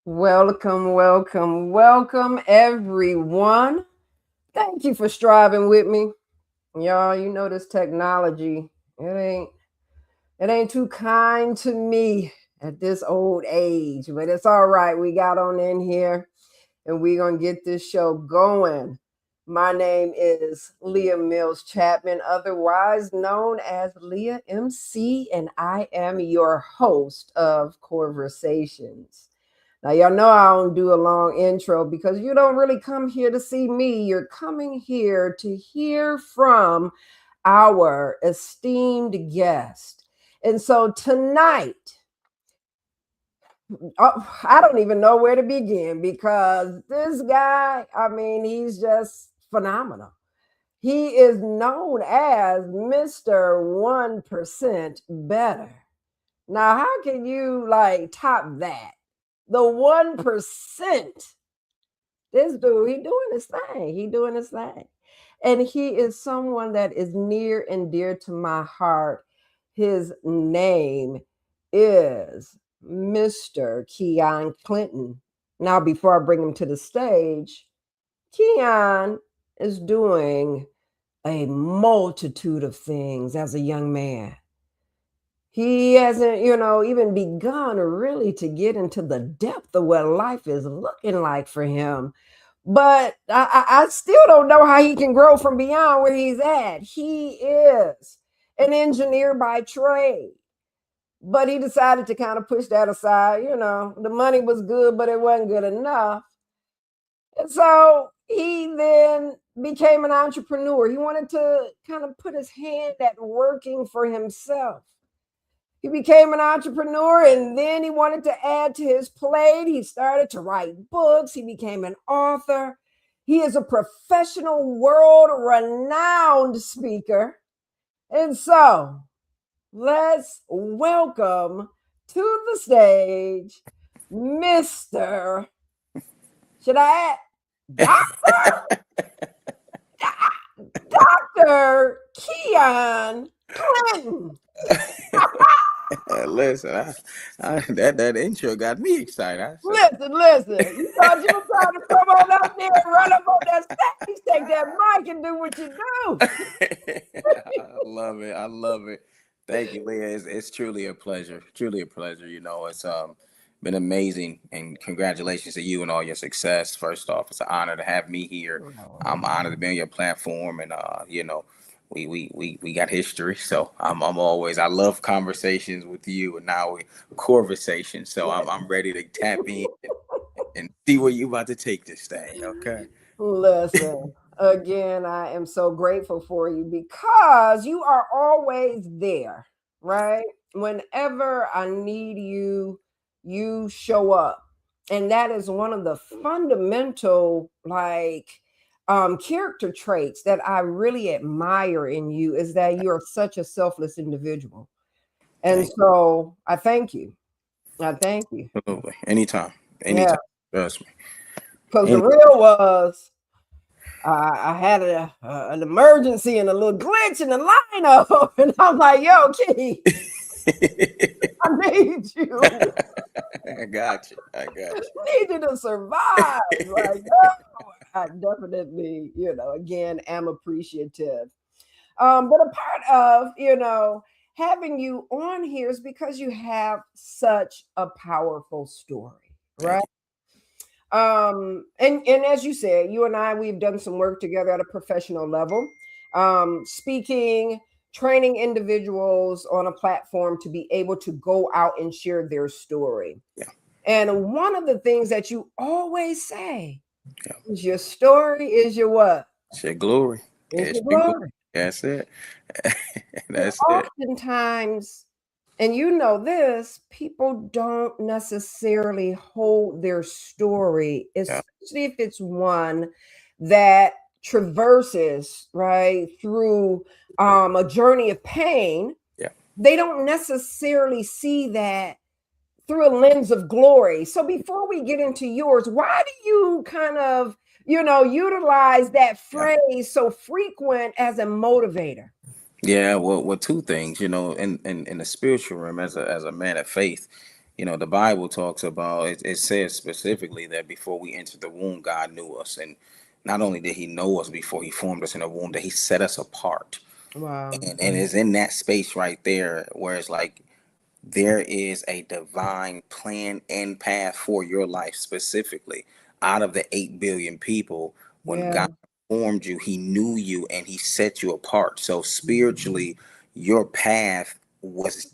Welcome, everyone. Thank you for striving with me. Y'all, you know this technology, it ain't too kind to me at this old age, but it's all right. We got on in here and we're gonna get this show going. My name is Leah Mills Chapman, otherwise known as Leah MC, and I am your host of Conversations. Now, y'all know I don't do a long intro because you don't really come here to see me. You're coming here to hear from our esteemed guest. And so tonight, I don't even know where to begin because this guy, he's just phenomenal. He is known as Mr. 1% Better. Now, how can you top that? The 1%. This dude, he doing his thing. He doing his thing. And he is someone that is near and dear to my heart. His name is Mr. Keyon Clinton. Now, before I bring him to the stage, Keyon is doing a multitude of things as a young man. He hasn't, even begun really to get into the depth of what life is looking like for him. But I still don't know how he can grow from beyond where he's at. He is an engineer by trade, but he decided to kind of push that aside. The money was good, but it wasn't good enough. And so he then became an entrepreneur. He wanted to kind of put his hand at working for himself. He became an entrepreneur and then he wanted to add to his plate. He started to write books. He became an author. He is a professional, world-renowned speaker. And so let's welcome to the stage Mr. Should I add? Dr. Keyon Clinton. Listen, that intro got me excited. Listen. You thought you were trying to come on up there and run up on that stage, take that mic and do what you do. I love it. Thank you, Leah. It's truly a pleasure. It's been amazing, and congratulations to you and all your success. First off, it's an honor to have me here. I'm honored to be on your platform, and we got history, so I'm always, I love conversations with you, and now we conversations, so I'm ready to tap in and see where you about to take this thing. Okay. Listen, again, I am so grateful for you because you are always there, right? Whenever I need you, you show up. And that is one of the fundamental character traits that I really admire in you, is that you're such a selfless individual. And so I thank you. Absolutely. Anytime. Yeah. Trust me. Because the real was I had an emergency and a little glitch in the lineup, and I'm like, "Yo, Key, I need you. I got you. I need you to survive." Like, no. I definitely, again, am appreciative. But a part of, having you on here is because you have such a powerful story, Thank right? And as you said, you and I, we've done some work together at a professional level, speaking, training individuals on a platform to be able to go out and share their story. you. And one of the things that you always say Yeah. is your story is your what? It's your glory. Is It's your your glory. glory. That's it. And That's it. oftentimes, and you know this, people don't necessarily hold their story, Yeah. especially if it's one that traverses right through a journey of pain. Yeah. They don't necessarily see that through a lens of glory. So before we get into yours, why do you kind of, utilize that Yeah. phrase so frequent as a motivator? Yeah, well, two things, in the spiritual realm, as a man of faith, the Bible talks about it says specifically that before we entered the womb, God knew us, and not only did He know us before He formed us in the womb, that He set us apart, Wow. and it's in that space right there where it's like there is a divine plan and path for your life specifically. Out of the 8 billion people, when Yeah. God formed you, He knew you and He set you apart. So spiritually, your path was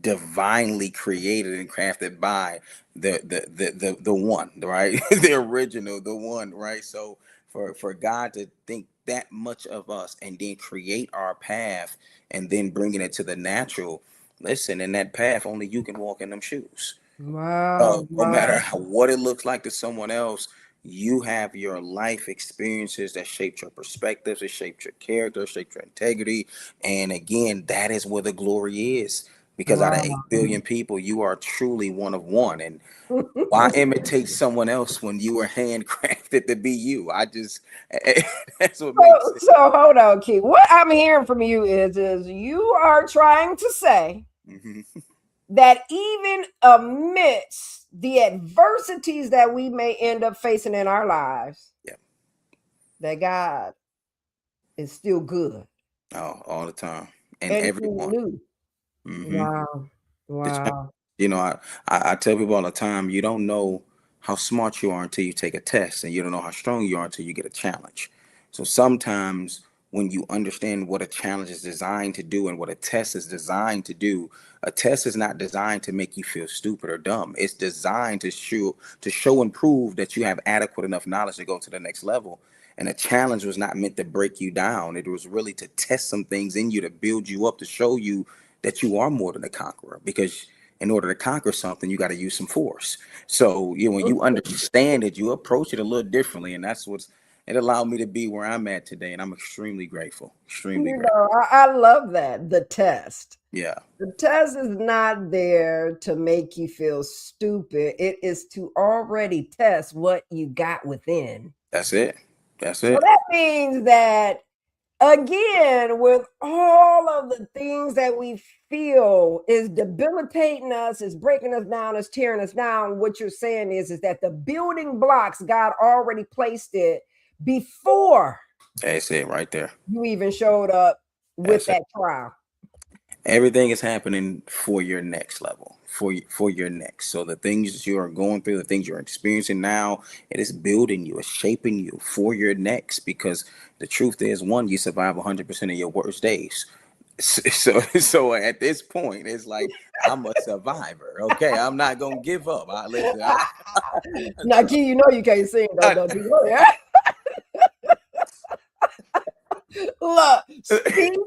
divinely created and crafted by the one, right? The original, the one, right? So for God to think that much of us and then create our path and then bringing it to the natural. Listen, in that path, only you can walk in them shoes. Wow. No matter Wow. what it looks like to someone else, you have your life experiences that shaped your perspectives, that shaped your character, shaped your integrity. And again, that is where the glory is. Because out of Wow. 8 billion people, you are truly one of one. And why imitate someone else when you were handcrafted to be you? That's what makes it. So hold on, Key. What I'm hearing from you is you are trying to say Mhm. that even amidst the adversities that we may end up facing in our lives, Yeah. that God is still good Oh, all the time. And and He everyone. knew. Hmm. Wow. The challenge, Wow. I tell people all the time, you don't know how smart you are until you take a test, and you don't know how strong you are until you get a challenge. So sometimes when you understand what a challenge is designed to do and what a test is designed to do, a test is not designed to make you feel stupid or dumb. It's designed to show and prove that you have adequate enough knowledge to go to the next level. And a challenge was not meant to break you down. It was really to test some things in you, to build you up, to show you that you are more than a conqueror. Because in order to conquer something, you got to use some force. So when you understand it, you approach it a little differently, and that's what's it allowed me to be where I'm at today, and I'm extremely grateful. Extremely grateful. I love that. The test. Yeah, The test is not there to make you feel stupid. It is to already test what you got within. that's it. That's So it. that means that, again, with all of the things that we feel is debilitating us, is breaking us down, is tearing us down, what you're saying is that the building blocks, God already placed it before That's it right there. you even showed up with That's it. that trial. Everything is happening for your next level, for your next. So the things you are going through, the things you're experiencing now, it is building you, it's shaping you for your next. Because the truth is, one, you survive 100% of your worst days. So at this point, it's like I'm a survivor. Okay, I'm not gonna give up. I listen. Now, Key, you know you can't sing though, I, don't you? Go ahead. Look, speaker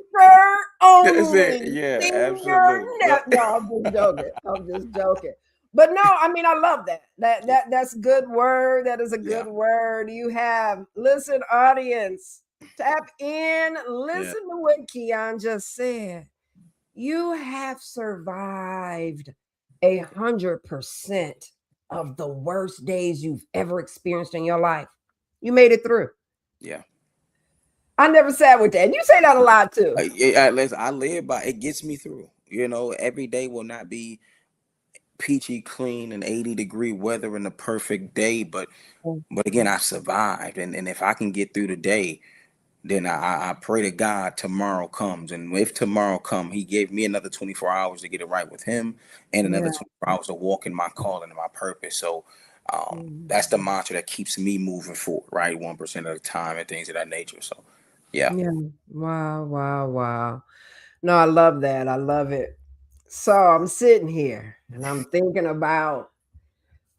that's it. only, Yeah, singer absolutely. no. No, I'm just joking. I'm just joking. But no, I mean, I love that. Yeah, That's good word. That is a yeah, good word. You have listen, audience, tap in, yeah. listen to what Keyon just said. You have survived 100% of the worst days you've ever experienced in your life. You made it through. Yeah. I never sat with that. You say that a lot too. Listen, I live by it. Gets me through. Every day will not be peachy clean and 80-degree weather and the perfect day, but again, I survived, and if I can get through the day, then I pray to God tomorrow comes. And if tomorrow come, he gave me another 24 hours to get it right with him and another Yeah. 24 hours to walk in my calling and my purpose. So Mm. that's the mantra that keeps me moving forward, right? 1% of the time and things of that nature. So yeah. Yeah. Wow, wow, wow. No, I love that. I love it. So I'm sitting here and I'm thinking about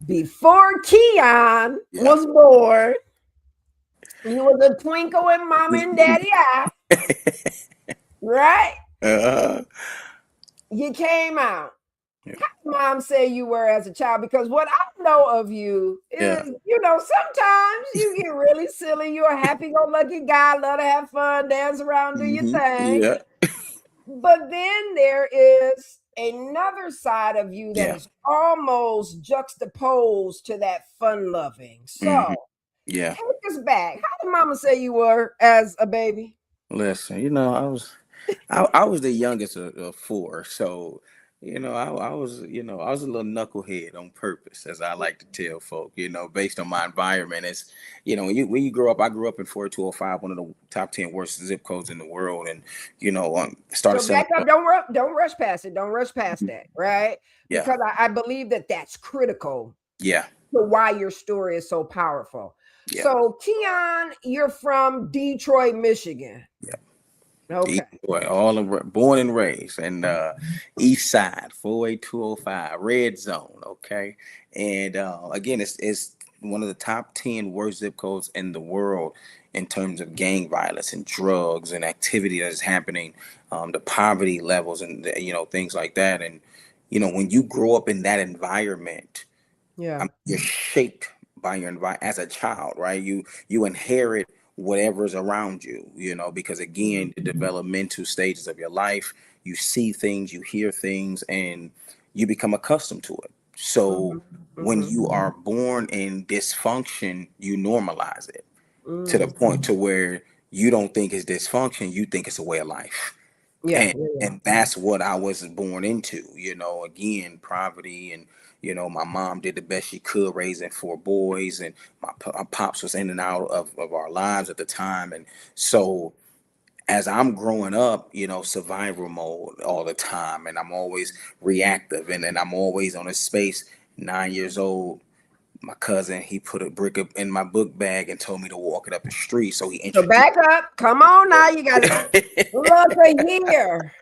before Keyon Yeah. was born, you was a twinkle in mom and daddy eye, right? uh, You came out. yeah. Mom say you were as a child, because what I know of you Yeah. is, sometimes you get really silly. You're a happy-go-lucky guy, love to have fun, dance around, do your thing. Yeah. But then there is another side of you that Yeah. is almost juxtaposed to that fun loving. hmm So Yeah. take us back. How did mama say you were as a baby? Listen, I was the youngest of four, so I was a little knucklehead on purpose, as I like to tell folk. Based on my environment, it's when you grow up. I grew up in 48205, one of the top 10 worst zip codes in the world, and started So selling back up. Don't rush past it. Don't rush past drugs. that, right? Yeah, Because I believe that that's critical yeah, to why your story is so powerful. yeah, So Keon, you're from Detroit, Michigan. yeah. Okay. East boy, born and raised, and East Side, 48205, Red Zone. Okay, and again, it's one of the top 10 worst zip codes in the world in terms of gang violence and drugs and activity that is happening, the poverty levels and things like that. And when you grow up in that environment, Yeah. you're shaped by your environment as a child, right? You inherit whatever's around you, because Mhm. again, the developmental stages of your life, you see things, you hear things, and you become accustomed to it. So Mhm. when Mhm. you are born in dysfunction, you normalize it to the Mm. point to where you don't think it's dysfunction, you think it's a way of life. Yeah. and Yeah. Yeah. and that's what I was born into. Again, poverty, and my mom did the best she could raising four boys, and my pops was in and out of our lives at the time. And so as I'm growing up, survival mode all the time, and I'm always reactive, and I'm always on a space. 9 years old, my cousin, he put a brick up in my book bag and told me to walk it up the street, so he So introduced. back up. Come on now. You got to Yeah. look a here.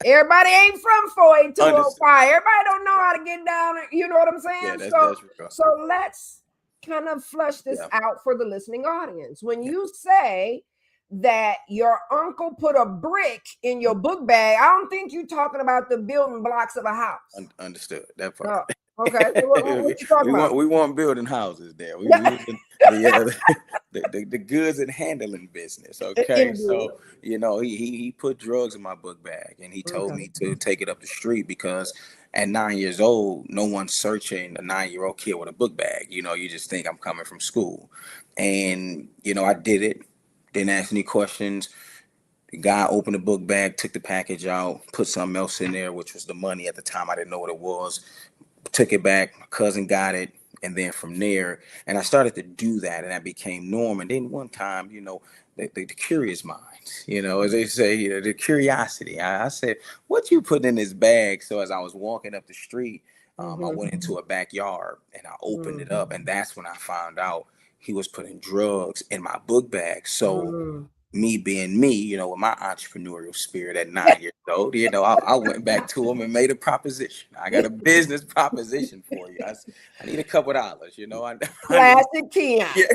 Everybody ain't from Understood. 48205. Everybody don't know how to get down. You know what I'm Yeah, saying? that's real. So let's kind of flush this Yeah. out for the listening audience. When Yeah. you say that your uncle put a brick in your book bag, I don't think you're talking about the building blocks of a house. Understood that part. No. Okay. So what you talking about? We weren't building houses there. We Yeah. was in the goods and handling business. Okay, Indeed. so he put drugs in my book bag, and he told Okay. me to take it up the street because at 9 years old, no one's searching a 9-year-old kid with a book bag. You just think I'm coming from school, and I did it. Didn't ask any questions. The guy opened the book bag, took the package out, put something else in there, which was the money at the time. I didn't know what it was. Took it back. My cousin got it. And then from there, and I started to do that, and that became norm. And then one time, the curious mind, as they say, the curiosity. I said, "What you putting in this bag?" So as I was walking up the street, I Mm-hmm. went into a backyard and I opened Mm-hmm. it up, and that's when I found out he was putting drugs in my book bag. So Mm-hmm. me being me, with my entrepreneurial spirit at 9 years old, I went back to him and made a proposition. I got a business proposition for you. I need a couple dollars, I need, Classic Keon. yeah.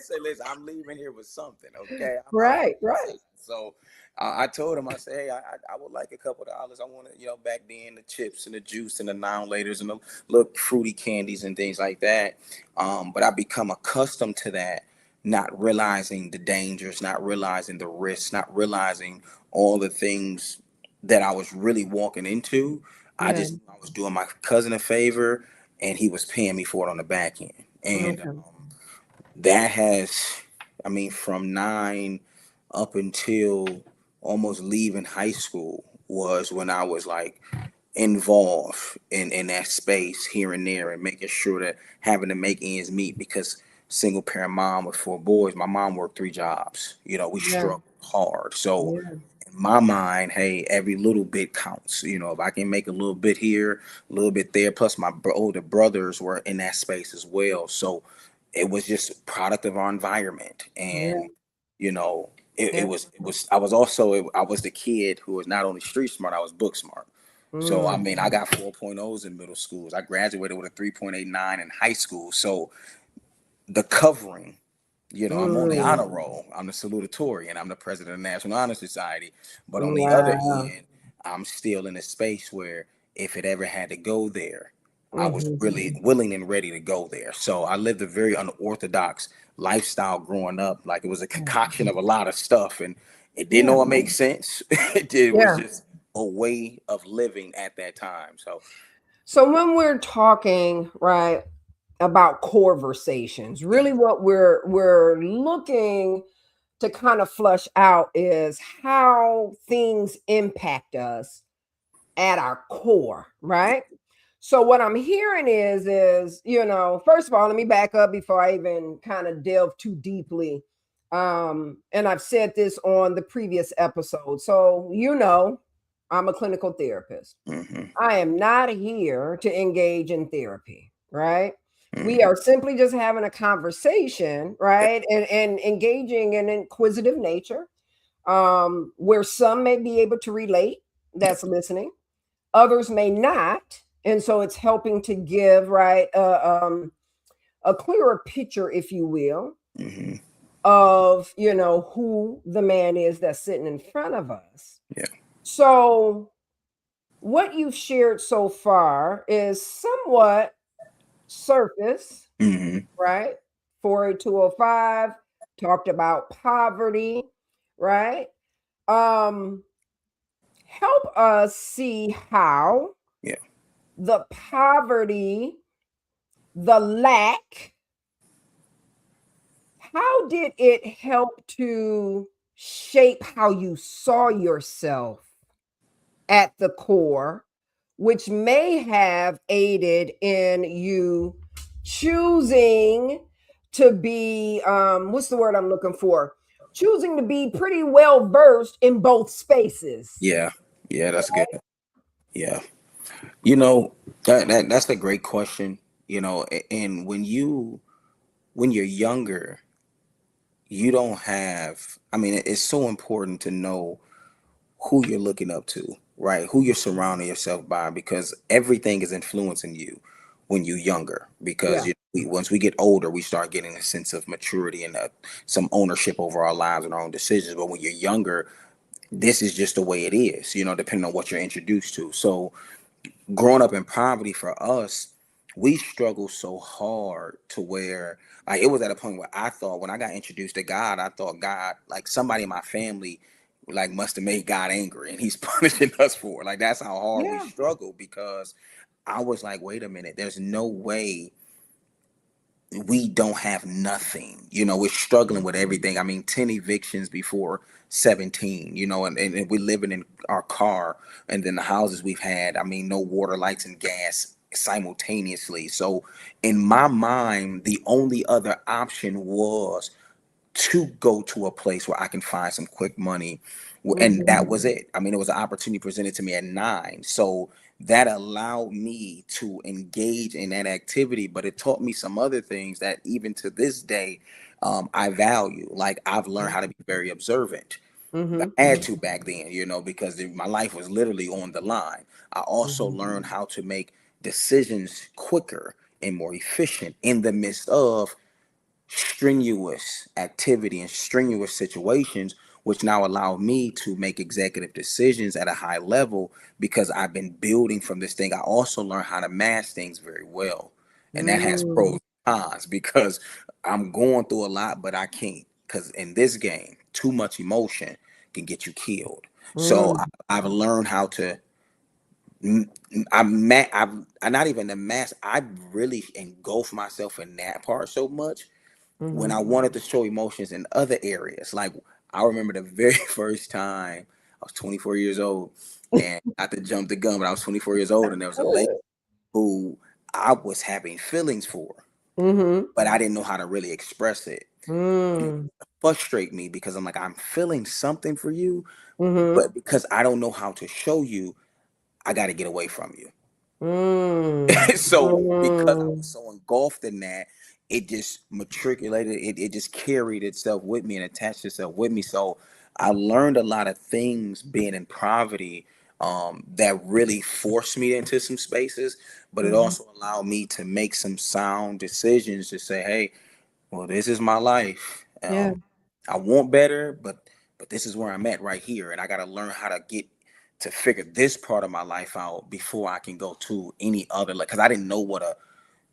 Say, listen, I'm leaving here with something, okay? I made Right, a right. decision. So I told him, I said, hey, I would like a couple dollars. I want to, back then, the chips and the juice and the now laters and the little fruity candies and things like that. But I become accustomed to that, not realizing the dangers, not realizing the risks, not realizing all the things that I was really walking into. Yeah. I was doing my cousin a favor, and he was paying me for it on the back end. And Okay. that has, I mean, from 9 up until almost leaving high school was when I was like involved in that space here and there, and making sure that having to make ends meet, because single parent mom with 4 boys, my mom worked 3 jobs. We Yeah. struggled hard. So Yeah. in my mind, hey, every little bit counts. If I can make a little bit here, a little bit there, plus my older brothers were in that space as well. So it was just a product of our environment. Yeah. And you know Yeah. I was also, I was the kid who was not only street smart, I was book smart. So I Mm. mean, I got 4.0s in middle schools. I graduated with a 3.89 in high school. So the covering, I'm on the Mm. honor roll. I'm the salutatorian. I'm the president of the National Honor Society. But on the other Wow. end, I'm still in a space where if it ever had to go there, I was Hmm. really willing and ready to go there. So I lived a very unorthodox lifestyle growing up. Like, it was a concoction of a lot of stuff, and it didn't Yeah. all make sense. It was Yeah. just a way of living at that time. So So when we're talking, right, about conversations, yeah. really what we're looking to kind of flush out is how things impact us at our core, right? So what I'm hearing is, first of all, let me back up before I even kind of delve too deeply. And I've said this on the previous episode. So, I'm a clinical therapist. Hmm. I am not here to engage in therapy, right? We Hmm. are simply just having a conversation, right? And engaging in inquisitive nature, where some may be able to relate, Yeah. that's listening, others may not. And so it's helping to give, right, a clearer picture, if you will, Hmm. of, who the man is that's sitting in front of us. Yeah. So what you've shared so far is somewhat surface, Hmm. right? 48205 talked about poverty, right? Um, Help us see how Yeah. the poverty, the lack, how did it help to shape how you saw yourself at the core, which may have aided in you choosing to be, what's the word I'm looking for? Choosing to be pretty well versed in both spaces. Yeah. Yeah. That's good. Yeah. You know, that's a great question. And when you're younger, you don't have. I mean, it's so important to know who you're looking up to, right? Who you're surrounding yourself by, because everything is influencing you when you're younger. Because Yeah. once we get older, we start getting a sense of maturity and some ownership over our lives and our own decisions. But when you're younger, this is just the way it is. Depending on what you're introduced to. So growing up in poverty for us, we struggled so hard to where, like, it was at a point where I thought, when I got introduced to God, I thought God, like, somebody in my family, like, must have made God angry and he's punishing us for it. Like, that's how hard we Yeah. struggled, because I was like, wait a minute, there's no way we don't have nothing. We're struggling with everything. I mean, 10 evictions before 17, and we're living in our car, and then the houses we've had, I mean, no water, lights, and gas simultaneously. So in my mind, the only other option was to go to a place where I can find some quick money. And Hmm. that was it. I mean, it was an opportunity presented to me at 9. So that allowed me to engage in that activity, but it taught me some other things that even to this day, I value. Like, I've learned how to be very observant. Hmm. I had to back then, because my life was literally on the line. I also Hmm. learned how to make decisions quicker and more efficient in the midst of strenuous activity and strenuous situations, which now allow me to make executive decisions at a high level, because I've been building from this thing. I also learned how to mask things very well. And that has pros Mm. and cons, because I'm going through a lot, but I can't. Because in this game, too much emotion can get you killed. So Mm. I've learned how to. I'm not even the mask. I really engulf myself in that part so much when Mhm. I wanted to show emotions in other areas. Like, I remember the very first time I was 24 years old, and not to jump the gun, but I was 24 years old, and there was a lady who I was having feelings for, Mm-hmm. but I didn't know how to really express it. And it Mm. frustrates me because I'm like, I'm feeling something for you, Mm-hmm. but because I don't know how to show you, I got to get away from you. Mm. So because I was Mm. so engulfed in that, it just matriculated, it just carried itself with me and attached itself with me. So I learned a lot of things being in poverty, that really forced me into some spaces, but it Mhm. also allowed me to make some sound decisions to say, hey, well, this is my life. Yeah. I want better, but this is where I'm at right here, and I got to learn how to get to figure this part of my life out before I can go to any other. Like, because I didn't know what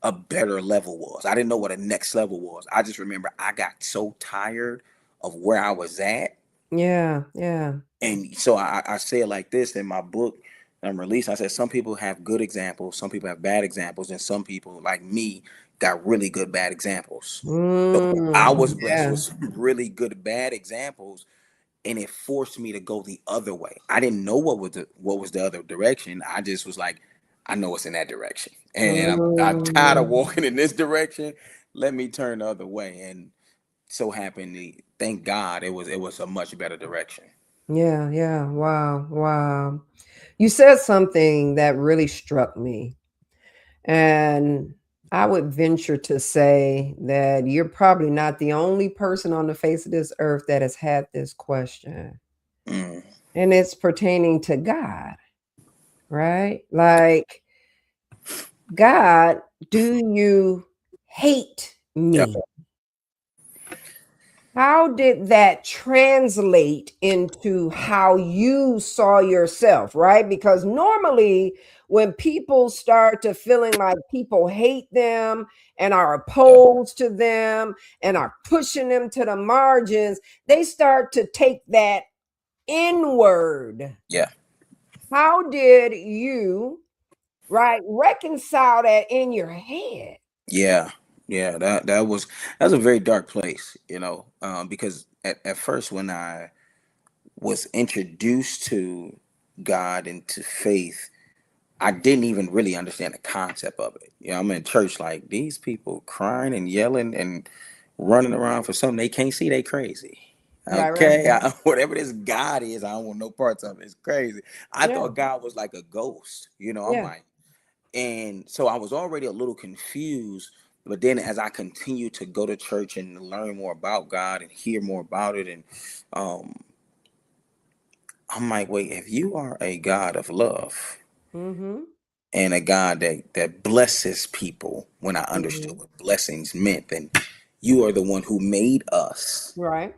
a better level was. I didn't know what a next level was. I just remember I got so tired of where I was at, Yeah. Yeah. and so I say it like this in my book I'm releasing. I said some people have good examples, some people have bad examples, and some people like me got really good bad examples. So I Mm. was blessed Yeah. with some really good bad examples, and it forced me to go the other way. I didn't know what was the other direction. I just was like, I know it's in that direction, and I'm tired of Mm. walking in this direction. Let me turn the other way, and so happened. Thank God, it was a much better direction. Yeah. Yeah. Wow. Wow. You said something that really struck me. And I would venture to say that you're probably not the only person on the face of this earth that has had this question. Mm, And it's pertaining to God, right? Like, God, do you hate yep. me? How did that translate into how you saw yourself, right? Because normally, when people start to feeling like people hate them and are Yeah. opposed to them and are pushing them to the margins, they start to take that inward. Yeah. How did you, right, reconcile that in your head? Yeah. Yeah. That was a very dark place, because at first when I was introduced to God and to faith, I didn't even really understand the concept of it. I'm in church like these people crying and yelling and running around for something they can't see. They crazy. Right, right. Okay, whatever this God is, I don't want no parts of it. It's crazy. I Yeah, thought God was like a ghost. I'm yeah. like, and so I was already a little confused. But then as I continued to go to church and learn more about God and hear more about it, and um, I'm like, wait, if you are a God of love Mm-hmm. and a God that blesses people, when I understood Mm-hmm. what blessings meant, then you are the one who made us. Right.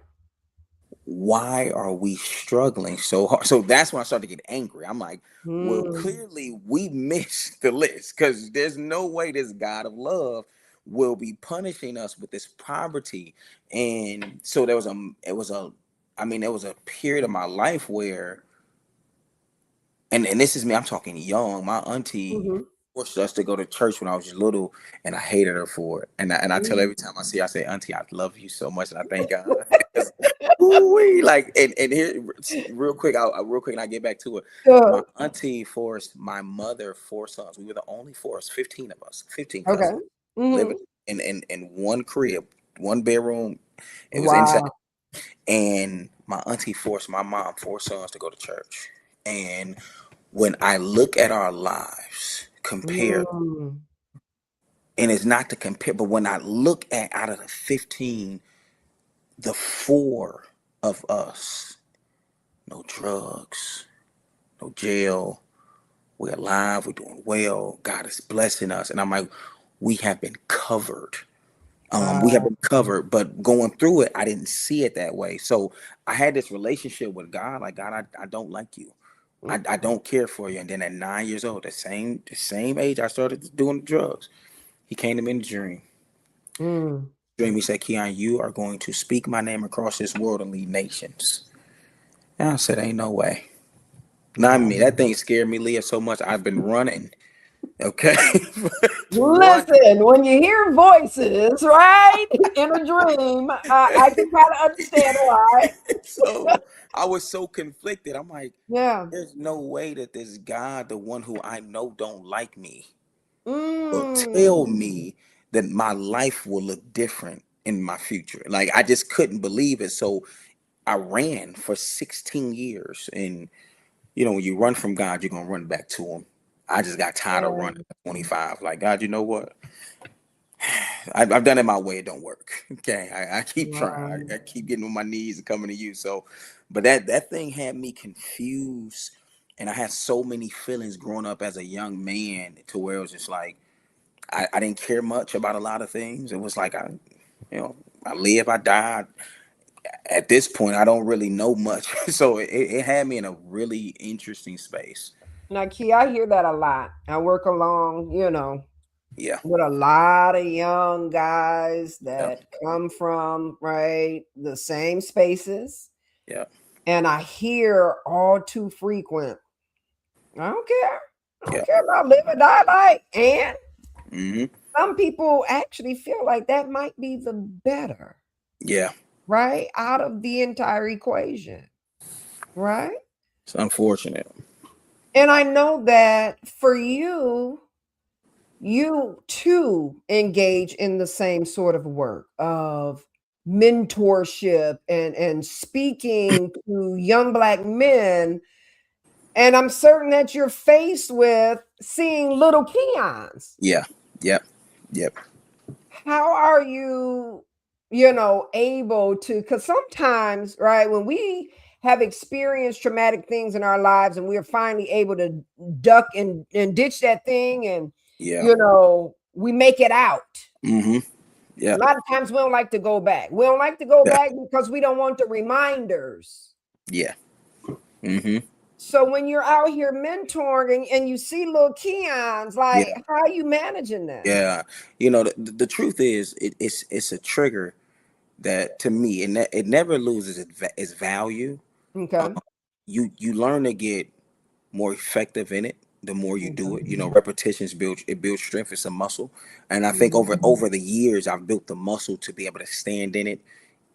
Why are we struggling so hard? So that's when I started to get angry. I'm like, well, Mm. clearly we missed the list because there's no way this God of love will be punishing us with this poverty. And so there was a period of my life where, and this is me, I'm talking young. My auntie Mhm. forced us to go to church when I was little, and I hated her for it. And I tell her every Mm. time I see her, I say, Auntie, I love you so much, and I thank God. Ooh-wee, like, and here, real quick, real quick, and I get back to it. My Good. auntie forced my mother 4 sons. We were the only four, 15 of us, 15 Okay. cousins, living Mhm. in one crib, one bedroom. It was inside, Wow. and my auntie forced my mom 4 sons to go to church. And when I look at our lives compared, Mm. and it's not to compare, but when I look at out of the 15, the four of us, no drugs, no jail, we're alive, we're doing well, God is blessing us. And I'm like, we have been covered. We have Wow. been covered, but going through it, I didn't see it that way. So I had this relationship with God, like, God, I don't like you. Mm. I don't care for you. And then at 9 years old, the same age I started doing drugs, he came to me in a dream. Mm. Dream, he said, Keyon, you are going to speak my name across this world and lead nations. And I said, ain't no way. Not Wow. me. That thing scared me, Leah, so much. I've been running. Okay. one. Listen, when you hear voices, right, in a dream, I can kind of understand why. So I was so conflicted. I'm like, Yeah. there's no way that this God, the one who I know don't like me, will tell Mm. me that my life will look different in my future. Like I just couldn't believe it. So I ran for 16 years. And you know, when you run from God, you're gonna run back to him. I just got tired of running Yeah. at 25. Like, God, you know what? I've done it my way. It don't work. Okay, I keep trying. Wow. I keep getting on my knees and coming to you. So, but that thing had me confused, and I had so many feelings growing up as a young man to where it was just like I didn't care much about a lot of things. It was like you know, I live, I die. At this point, I don't really know much. So it had me in a really interesting space. Now, Key, I hear that a lot. I work along, Yeah, with a lot of young guys yeah, that come from, right, the same spaces. yeah, And I hear all too frequent, I don't care. I yeah. don't care about live or die like. And Hmm. some people actually feel like that might be the better, Yeah, right, out of the entire equation, right? it's unfortunate. And I know that for you, you too engage in the same sort of work of mentorship and speaking to young black men, and I'm certain that you're faced with seeing little Keons. Yeah, yep, yep, How are you, able to, because sometimes, right, when we have experienced traumatic things in our lives and we're finally able to duck and ditch that thing, and yeah. we make it out. Hmm. A Yeah, lot of times we don't like to go back. We don't like to go yeah, back because we don't want the reminders. yeah. Hmm. So when you're out here mentoring and you see little Keons, like, Yeah, how are you managing that? yeah. You know, the truth is, it's a trigger that to me, it never loses its value. Uh, Okay. you learn to get more effective in it the more you do it. Okay. You know, repetitions builds strength. It's a muscle, and I think Mhm. over the years I've built the muscle to be able to stand in it,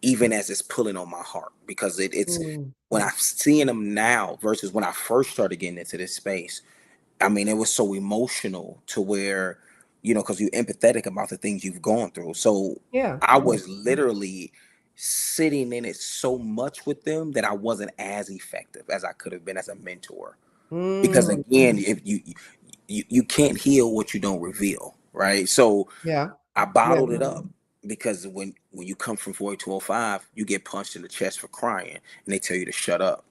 even as it's pulling on my heart, because it's Mm. when I'm seeing them now versus when I first started getting into this space. I mean, it was so emotional to where, you know, because you're empathetic about the things you've gone through. So Yeah. I was literally sitting in it so much with them that I wasn't as effective as I could have been as a mentor. Because Mm. again, if you can't heal what you don't reveal, right? So Yeah. I Yeah. bottled it up because when you come from 4205, you get punched in the chest for crying, and they tell you to shut up.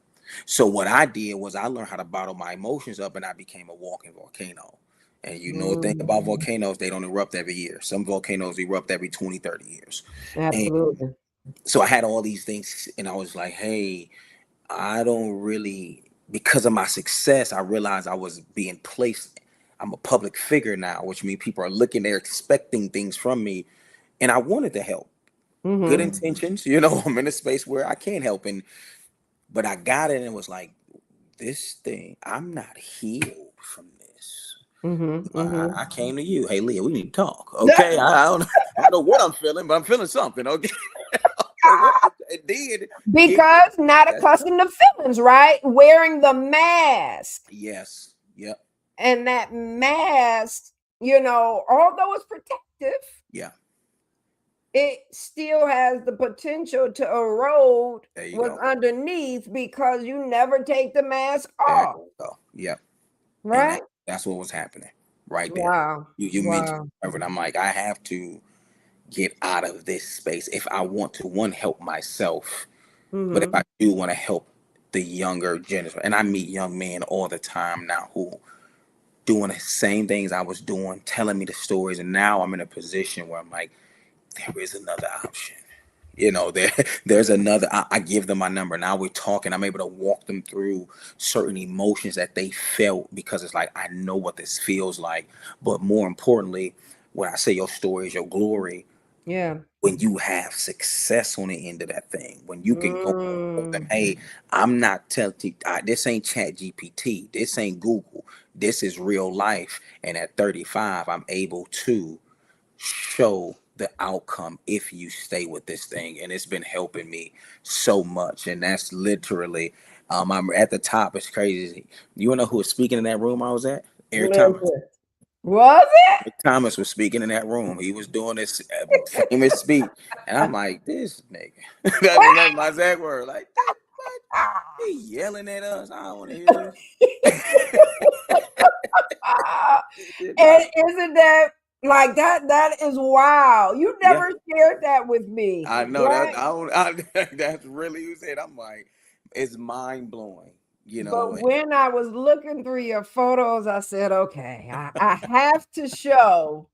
So what I did was I learned how to bottle my emotions up, and I became a walking volcano. And you know the thing Mm. about volcanoes, they don't erupt every year. Some volcanoes erupt every 20, 30 years. And Absolutely. so I had all these things, and I was like, hey, I don't really, because of my success, I realized I was being placed. I'm a public figure now, which means people are looking, they're expecting things from me. And I wanted to help. Good Mm-hmm. intentions, you know, I'm in a space where I can help. But I got it and was like, this thing, I'm not healed from this. Mm-hmm. I Mm-hmm. came to you. Hey, Leah, we need to talk. Okay. I don't know what I'm feeling, but I'm feeling something. Okay. So what it did, it, Because not that's right. accustomed to feelings, right? Wearing the mask. Yes. Yep. And that mask, although it's protective, Yeah. it still has the potential to erode There you what's go. underneath because you never take the mask There off, you go. Yep. And right? that's what was happening right there. Wow. You mentioned Wow. it, I'm like, I have to get out of this space if I want to one help myself, but if Mm-hmm. I do want to help the younger generation. And I meet young men all the time now who doing the same things I was doing, telling me the stories, and now I'm in a position where I'm like, there is another option. You know, there's another. I give them my number. Now we're talking. I'm able to walk them through certain emotions that they felt because it's like I know what this feels like. But more importantly, when I say your story is your glory, Yeah. when you have success on the end of that thing, when you can go tell them, Mm. hey, I'm not telling you, this ain't Chat GPT, this ain't Google. this is real life. And at 35, I'm able to show the outcome if you stay with this thing. And it's been helping me so much. And that's literally, I'm at the top. It's crazy. You wanna know who was speaking in that room I was at? Eric Thomas. Listen. Was it? Eric Thomas was speaking in that room. He was doing this famous speech. And I'm like, this nigga. That's my exact word. Like, this, what? He yelling at us. I don't want to hear this. Ah, Did and not. isn't that like that is wow. You Yeah, never shared that with me, I know that. right? I don't. That's really you said. I'm like, it's mind blowing. You know. But when I was looking through your photos, I said, okay, I have to show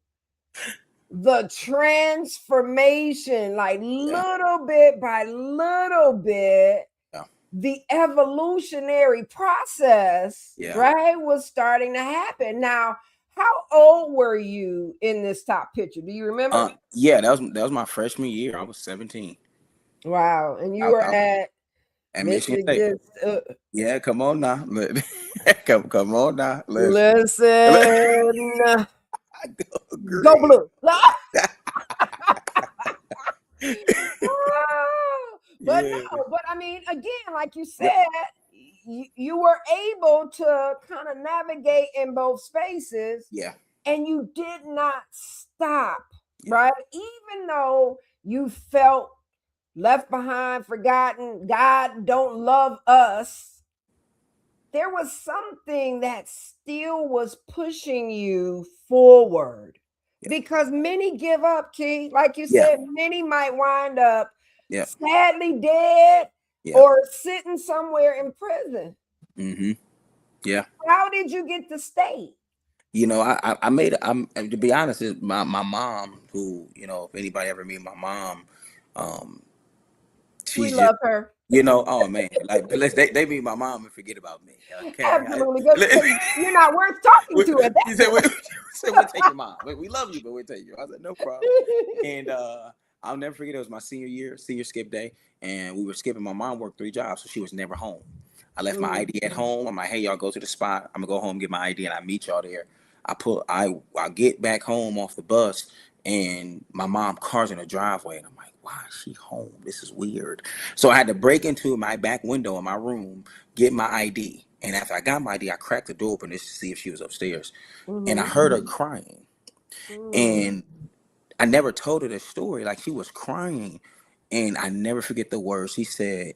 the transformation, like Yeah. little bit by little bit, Yeah. the evolutionary process, Yeah. right, was starting to happen. Now, how old were you in this top picture? Do you remember? Yeah. That was my freshman year. I was 17. Wow. And you Out, were out at at Michigan State. Michigan. Yeah. Come on now. Come on now. Listen. Listen, I go agree. blue. But no, Yeah. but I mean, again, like you Yeah. said, you were able to kind of navigate in both spaces Yeah. and you did not stop, Yeah. right? Even though you felt left behind, forgotten, God don't love us, there was something that still was pushing you forward Yeah. because many give up, Key. Like you Yeah. said, many might wind up Yeah. sadly dead Yeah. or sitting somewhere in prison. Mm-hmm. Yeah. How did you get to stay? You know, I made I'm to be honest, my mom, who, if anybody ever meet my mom, um, We she's just, love her. oh man, like they meet my mom and forget about me. Okay. Absolutely. Because you're not worth talking to at that She said, point. we'll take your mom. We love you, but we'll take you. I said, no problem. And I'll never forget, it was my senior year, senior skip day, and we were skipping. My mom worked 3 jobs, so she was never home. I left my Mm, ID at home. I'm like, hey, y'all go to the spot. I'm gonna go home, get my ID, and I meet y'all there. I get back home off the bus, and my mom car's in the driveway, and I'm like, why is she home? This is weird. So I had to break into my back window in my room, get my ID. And after I got my ID, I cracked the door open just to see if she was upstairs. And I mhm, heard her crying. mm, And I never told her the story. Like, she was crying. And I never forget the words. She said,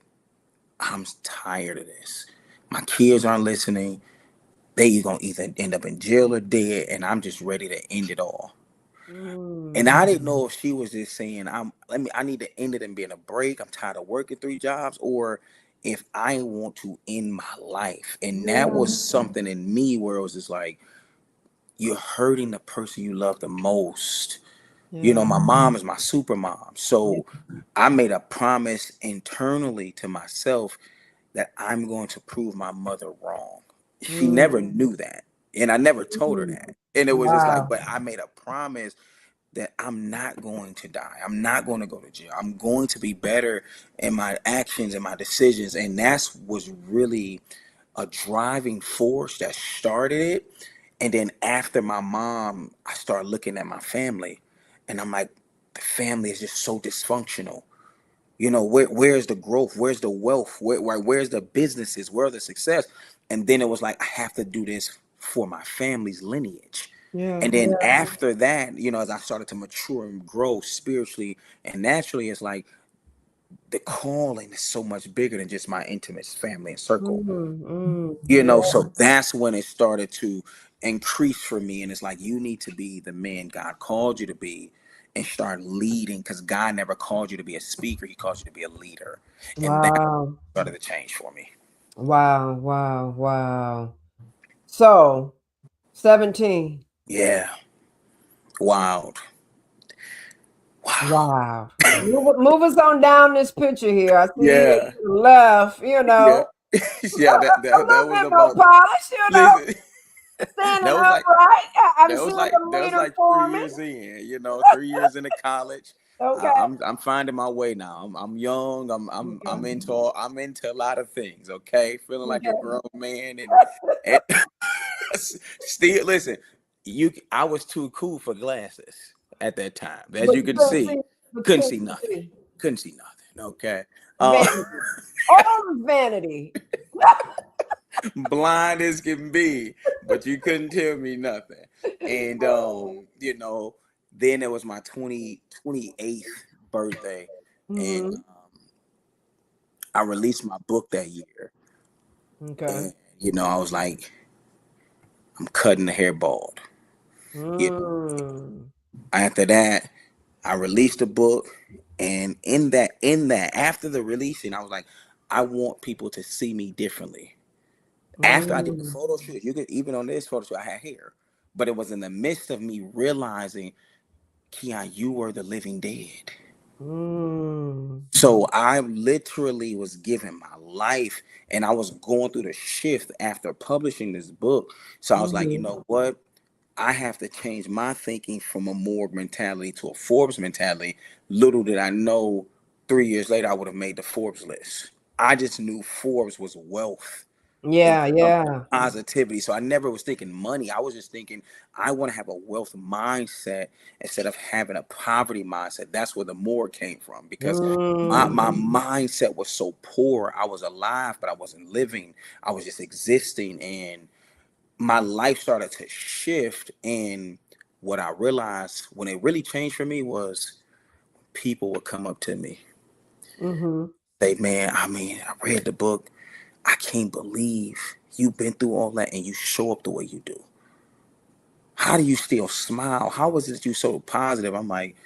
I'm tired of this. My kids aren't listening. They gonna either end up in jail or dead, and I'm just ready to end it all. And mm, I didn't know if she was just saying, I need to end it and being a break. I'm tired of working 3 jobs, or if I want to end my life. And that yeah, was something in me where it was just like, you're hurting the person you love the most. yeah, My mom is my super mom. yeah, So I made a promise internally to myself that I'm going to prove my mother wrong. She mm, never knew that. And I never told her mm. that. And it was just like, Wow. but I made a promise that I'm not going to die. I'm not going to go to jail. I'm going to be better in my actions and my decisions. And that's was really a driving force that started it. And then after my mom, I started looking at my family, and I'm like, the family is just so dysfunctional. Where's the growth? Where's the wealth? Where's the businesses? Where's the success? And then it was like, I have to do this for my family's lineage. Yeah, And then yeah. after that, as I started to mature and grow spiritually and naturally, it's like the calling is so much bigger than just my intimate family and circle. Mm, yeah. So that's when it started to increase for me. And it's like, you need to be the man God called you to be and start leading, because God never called you to be a speaker. He called you to be a leader. And that Wow. started to change for me. Wow. Wow. Wow. So 17. Yeah. Wild. Wow. Wow. Move us on down this picture here. I see you Yeah. to the left, Yeah. Yeah. a That little was bit more about, polish, listen, standing that was like, upright. I'm that was seeing like the that was leader like three forming. years in, 3 years into college. Okay. I'm finding my way now. I'm young. I'm into a lot of things. Okay, feeling like a Okay. grown man, and Still, listen, I was too cool for glasses at that time. As But you you can couldn't see, see, but you couldn't couldn't see nothing. see. Couldn't see nothing. Okay. Uh, Vanity. All is vanity. blind as can be, but you couldn't tell me nothing. And then it was my 28th birthday, and Hmm. I released my book that year. Okay. And I was like, I'm cutting the hair bald. You know, Mm. after that, I released the book, and in that, after the releasing, I was like, I want people to see me differently. After I did the Mm. photo shoot, you could even on this photo shoot, I had hair, but it was in the midst of me realizing, Keyon, you were the living dead. Mm. So I literally was giving my life, and I was going through the shift after publishing this book. So I was like, you Mhm. know what? I have to change my thinking from a Morgue mentality to a Forbes mentality. Little did I know, 3 years later, I would have made the Forbes list. I just knew Forbes was wealth in Yeah, terms of yeah. positivity. So I never was thinking money. I was just thinking I want to have a wealth mindset instead of having a poverty mindset. That's where the more came from, because my Mm. mindset was so poor. I was alive, but I wasn't living. I was just existing, and my life started to shift. And what I realized when it really changed for me was people would come up to me, Mhm. say, man, I mean, I read the book. I can't believe you've been through all that and you show up the way you do. How do you still smile? How is it you so positive? I'm like,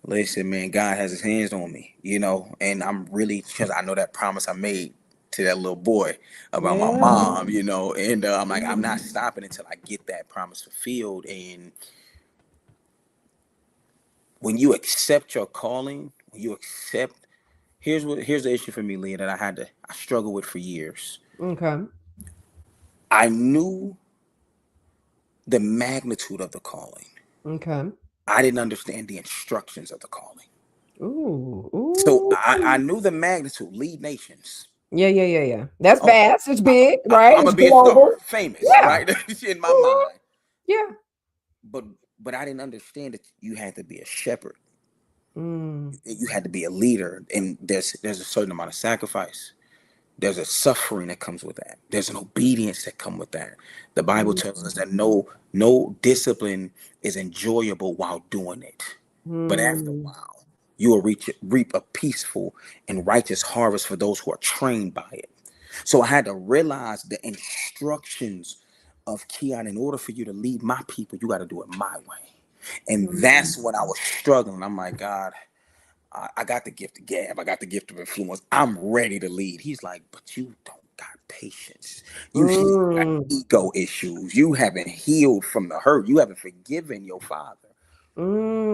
listen, man, God has his hands on me, and I'm really, because I know that promise I made to that little boy about my Yeah. mom, and I'm like, I'm not Mhm. stopping until I get that promise fulfilled. And when you accept your calling, when you accept, here's the issue for me, Leah, that I struggled with for years. Okay. I knew the magnitude of the calling. Okay. I didn't understand the instructions of the calling. Ooh. So Ooh. I knew the magnitude, lead nations. Yeah, yeah, yeah, yeah. That's Oh, vast. It's big, right? I'm It's gonna be a star, global. famous, Yeah. right? In my Mhm. mind. Yeah. But I didn't understand that you had to be a shepherd. Mm. You had to be a leader, and there's a certain amount of sacrifice. There's a suffering that comes with that. There's an obedience that comes with that. The Bible tells us that no discipline is enjoyable while doing it, but after a Mm. while, you will reap a peaceful and righteous harvest for those who are trained by it. So I had to realize the instructions of Keon. In order for you to lead my people, you got to do it my way. And Mm. that's when I was struggling. I'm like, God, I got the gift of gab. I got the gift of influence. I'm ready to lead. He's like, but you don't got patience. You still got Mm. ego issues. You haven't healed from the hurt. You haven't forgiven your father.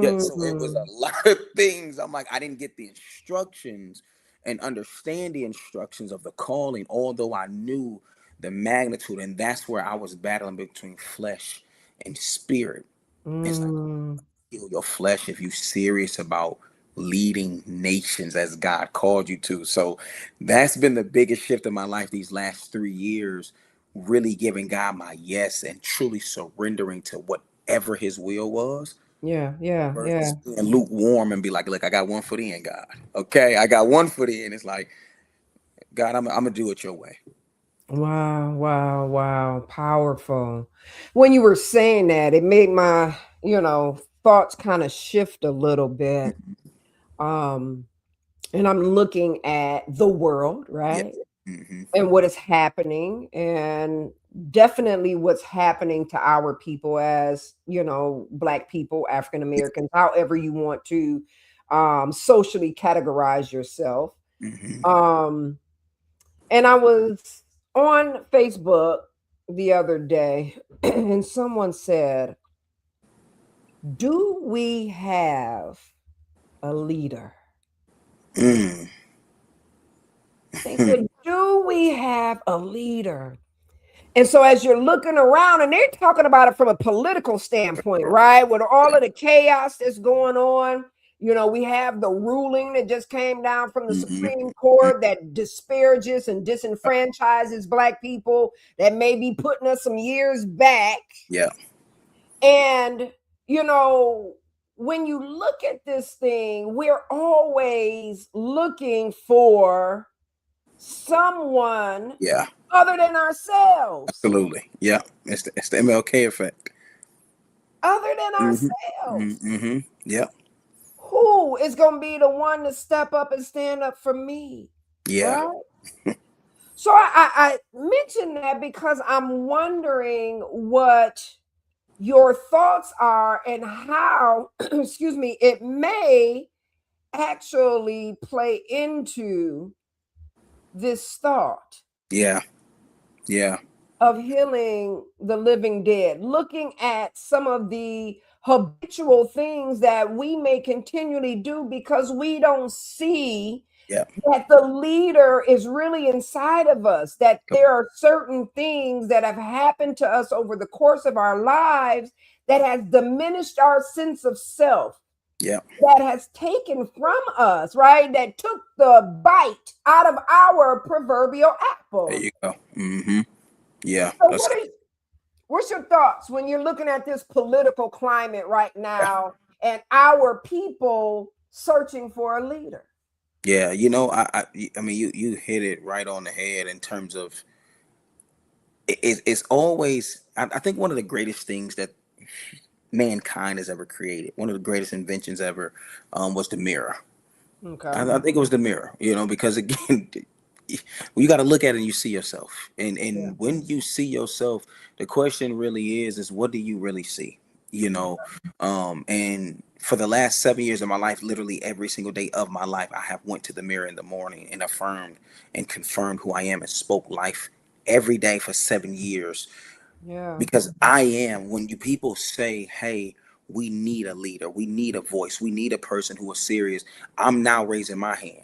Yeah, so it was Mm. a lot of things. I'm like, I didn't get the instructions and understand the instructions of the calling, although I knew the magnitude. And that's where I was battling between flesh and spirit. It's like, Mm. kill your flesh if you're serious about leading nations as God called you to. So that's been the biggest shift in my life these last 3 years, really giving God my yes and truly surrendering to whatever his will was Yeah, yeah, versus yeah. being lukewarm and be like, look, I got one foot in, God. Okay, I got one foot in. It's like, God, I'm gonna do it your way. Wow, wow, wow. Powerful. When you were saying that, it made my, thoughts kind of shift a little bit. Um, and I'm looking at the world, Yes. right? Mm-hmm. And what is happening, and definitely what's happening to our people as, Black people, African Americans, however you want to socially categorize yourself. Mm-hmm. Um, and I was on Facebook the other day, and someone said, do we have a leader? Mm. They said, do we have a leader? And so, as you're looking around, and they're talking about it from a political standpoint, right? With all of the chaos that's going on, We have the ruling that just came down from the Mm-hmm. Supreme Court that disparages and disenfranchises Black people, that may be putting us some years back. Yeah. And, you know, when you look at this thing, we're always looking for someone Yeah. other than ourselves, Absolutely. Yeah. It's the MLK effect. other than Mm-hmm. ourselves. Mm-hmm. Yeah. Who is going to be the one to step up and stand up for me? Yeah. Right? So I mention that because I'm wondering what your thoughts are and how, excuse me, it may actually play into this thought Yeah. Yeah. of healing the living dead, looking at some of the habitual things that we may continually do because we don't see Yeah. that the leader is really inside of us, that there are certain things that have happened to us over the course of our lives that has diminished our sense of self, Yeah. that has taken from us, right? That took the bite out of our proverbial There apple. you go. Mm-hmm. Yeah. So That's what's your thoughts when you're looking at this political climate right yeah. now and our people searching for a leader? Yeah. I mean, you hit it right on the head in terms of it's always. I think one of the greatest things that mankind has ever created, one of the greatest inventions ever, was the mirror. Okay. I think it was the mirror, because again, you got to look at it and you see yourself. Yeah. And when you see yourself, the question really is what do you really see? You know, and for the last 7 years of my life, literally every single day of my life, I have went to the mirror in the morning and affirmed and confirmed who I am and spoke life every day for 7 years, Yeah. because I am, when you people say, hey, we need a leader, we need a voice, we need a person who is serious, I'm now raising my hand.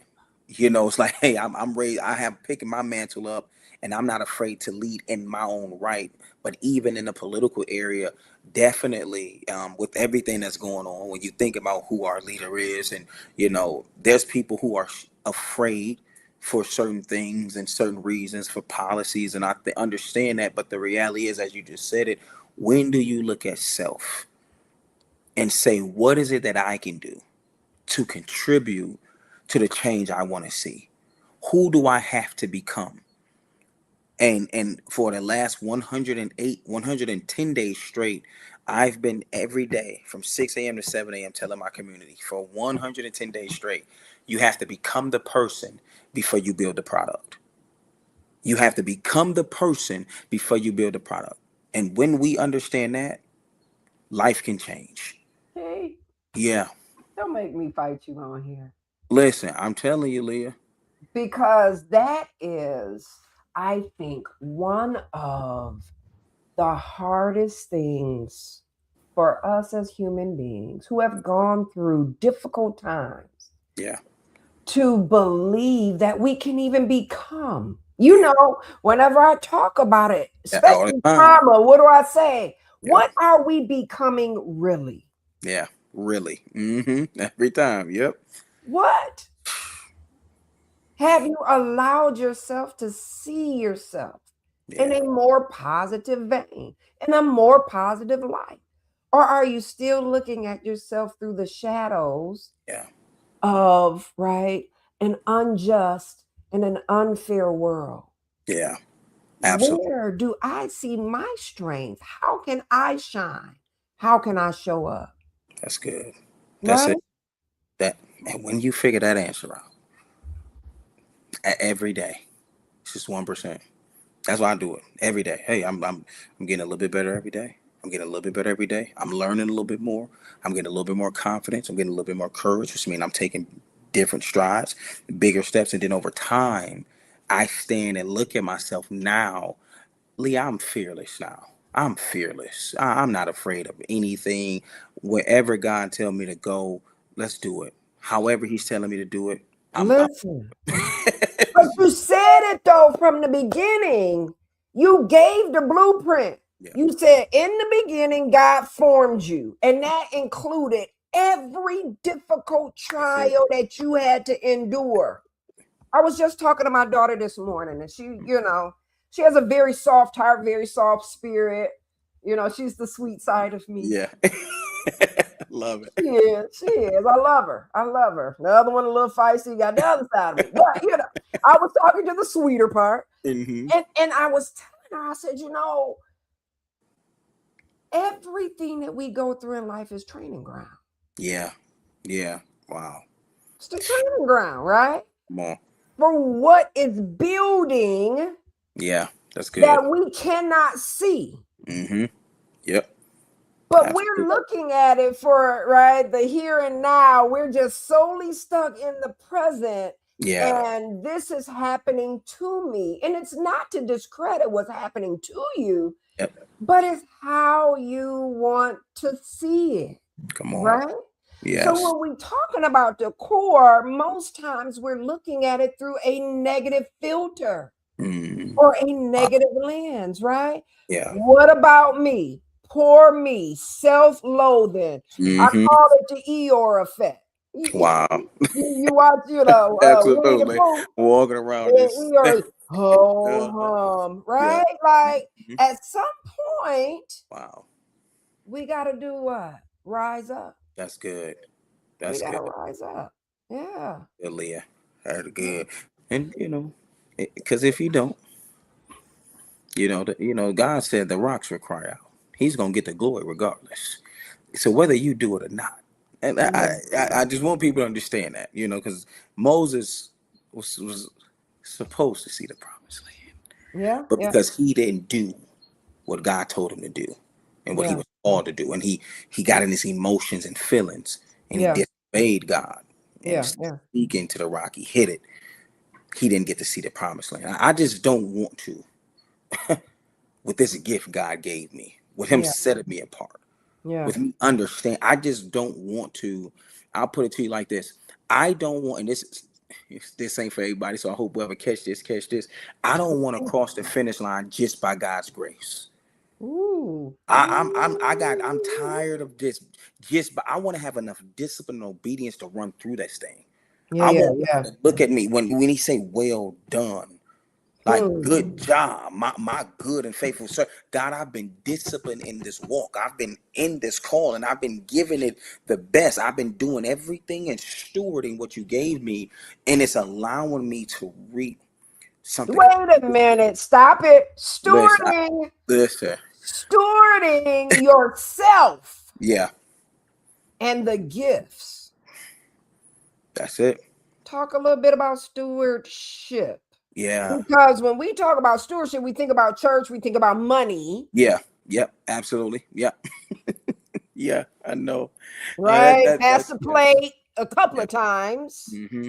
It's like, hey, I'm raised, I have picking my mantle up, and I'm not afraid to lead in my own right. But even in the political area, definitely, with everything that's going on, when you think about who our leader is, and there's people who are afraid for certain things and certain reasons for policies, and I understand that. But the reality is, as you just said it, when do you look at self and say, what is it that I can do to contribute to the change I want to see? Who do I have to become? And for the last 108 110 days straight, I've been every day from 6 a.m. to 7 a.m. telling my community for 110 days straight, you have to become the person before you build the product. You have to become the person before you build the product. And when we understand that, life can change. Hey, Yeah. don't make me fight you on here. Listen, I'm telling you, Leah. Because that is, I think, one of the hardest things for us as human beings who have gone through difficult times Yeah. to believe that we can even become. Yeah. Whenever I talk about it, Yeah. All the especially time. trauma, what do I say? Yeah. What are we becoming really? Yeah. Really. Every time. Yep. What? Have you allowed yourself to see yourself in Yeah. a more positive vein, in a more positive light? Or are you still looking at yourself through the shadows Yeah. of, right, an unjust and an unfair world? Yeah. Absolutely. Where do I see my strength? How can I shine? How can I show up? That's good. That's Right? it. That and when you figure that answer out, every day, it's just 1%. That's why I do it every day. Hey, I'm getting a little bit better every day. I'm getting a little bit better every day. I'm learning a little bit more. I'm getting a little bit more confidence. I'm getting a little bit more courage, which means I'm taking different strides, bigger steps, and then over time, I stand and look at myself now. Lee, I'm fearless now. I'm fearless. I'm not afraid of anything. Wherever God tell me to go, let's do it. However He's telling me to do it, I'm Listen. But you said it though from the beginning. You gave the blueprint. yeah, You said in the beginning, God formed you, and that included every difficult trial that you had to endure. I was just talking to my daughter this morning, and she has a very soft heart, very soft spirit. She's the sweet side of me. Yeah. Love it. She is. She is. I love her. I love her. The other one a little feisty, got the other side of me. But I was talking to the sweeter part, Mm-hmm. and I was telling her, I said, everything that we go through in life is training ground. Yeah. Yeah. Wow. It's the training ground, right? Come on. For what is building Yeah. That's good. that we cannot see. Mm-hmm. Yep. But we're Absolutely. looking at it for, right, the here and now. We're just solely stuck in the present. Yeah. And this is happening to me. And it's not to discredit what's happening to you, Yep. but it's how you want to see it. Come on. Right? So Yes. when we're talking about the core, most times we're looking at it through a negative filter Mm. or a negative lens, right? Yeah. What about me? Poor me, self-loathing. I Mm-hmm. call it the Eeyore effect. Wow. You watch, Winnie the Absolutely. Pooh, Walking around and this. Eeyore, Uh-huh. Yeah. right? Like Mhm. at some point, Wow. we got to do what? Rise up. That's good. We That's got good. to rise up. Yeah. Good, Leah. That's Yeah. good. And because if you don't, God said the rocks will cry out. He's gonna get the glory regardless. So whether you do it or not, and I just want people to understand that, because Moses was supposed to see the promised land, Yeah. but Yeah. because he didn't do what God told him to do, and what he Yeah. was called to do, and he got in his emotions and feelings, and he Yeah. disobeyed God, and Yeah. Yeah. speaking to the rock, he hit it. He didn't get to see the promised land. I just don't want to, with this gift God gave me, with him Yeah. setting me apart, Yeah. with me understand. I just don't want to. I'll put it to you like this. I don't want, and this ain't for everybody, so I hope whoever catch this. I don't want to cross the finish line just by God's grace. Ooh. I'm tired of this. But I want to have enough discipline and obedience to run through this thing. Yeah. I Yeah. want God Yeah. to look at me when he say, "Well done." Like, Hmm. good job, my good and faithful sir. God, I've been disciplined in this walk. I've been in this call, and I've been giving it the best. I've been doing everything and stewarding what you gave me, and it's allowing me to reap something. Wait a minute. Stop it. Listen, listen. Stewarding yourself Yeah, and the gifts. that's it. Talk a little bit about stewardship. Yeah, Because when we talk about stewardship, we think about church, we think about money, yeah, yep, absolutely. Yeah, yeah. I know. right? Pass That's the yeah, plate a couple yeah. of times. Mm-hmm.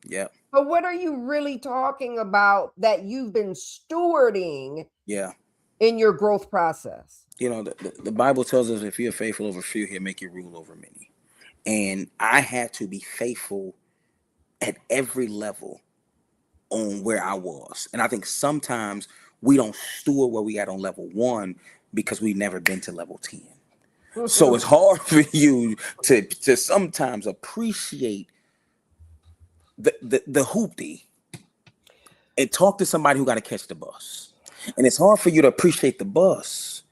Yeah, But what are you really talking about that you've been stewarding yeah. in your growth process? The Bible tells us if you're faithful over few, he'll make you rule over many. And I had to be faithful at every level on where I was. And I think sometimes we don't steward where we at on level 1 because we've never been to level 10. So it's hard for you to sometimes appreciate the hoopty and talk to somebody who got to catch the bus. And it's hard for you to appreciate the bus,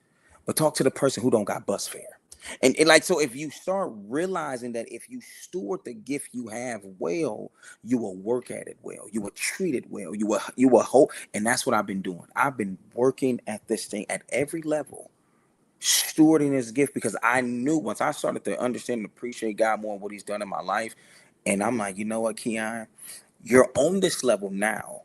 but talk to the person who don't got bus fare. And like, so if you start realizing that if you steward the gift you have well, you will work at it well, you will treat it well, you will hope. And that's what I've been doing. I've been working at this thing at every level, stewarding this gift, because I knew once I started to understand and appreciate God more and what he's done in my life. And I'm like, you know what, Keyon, you're on this level now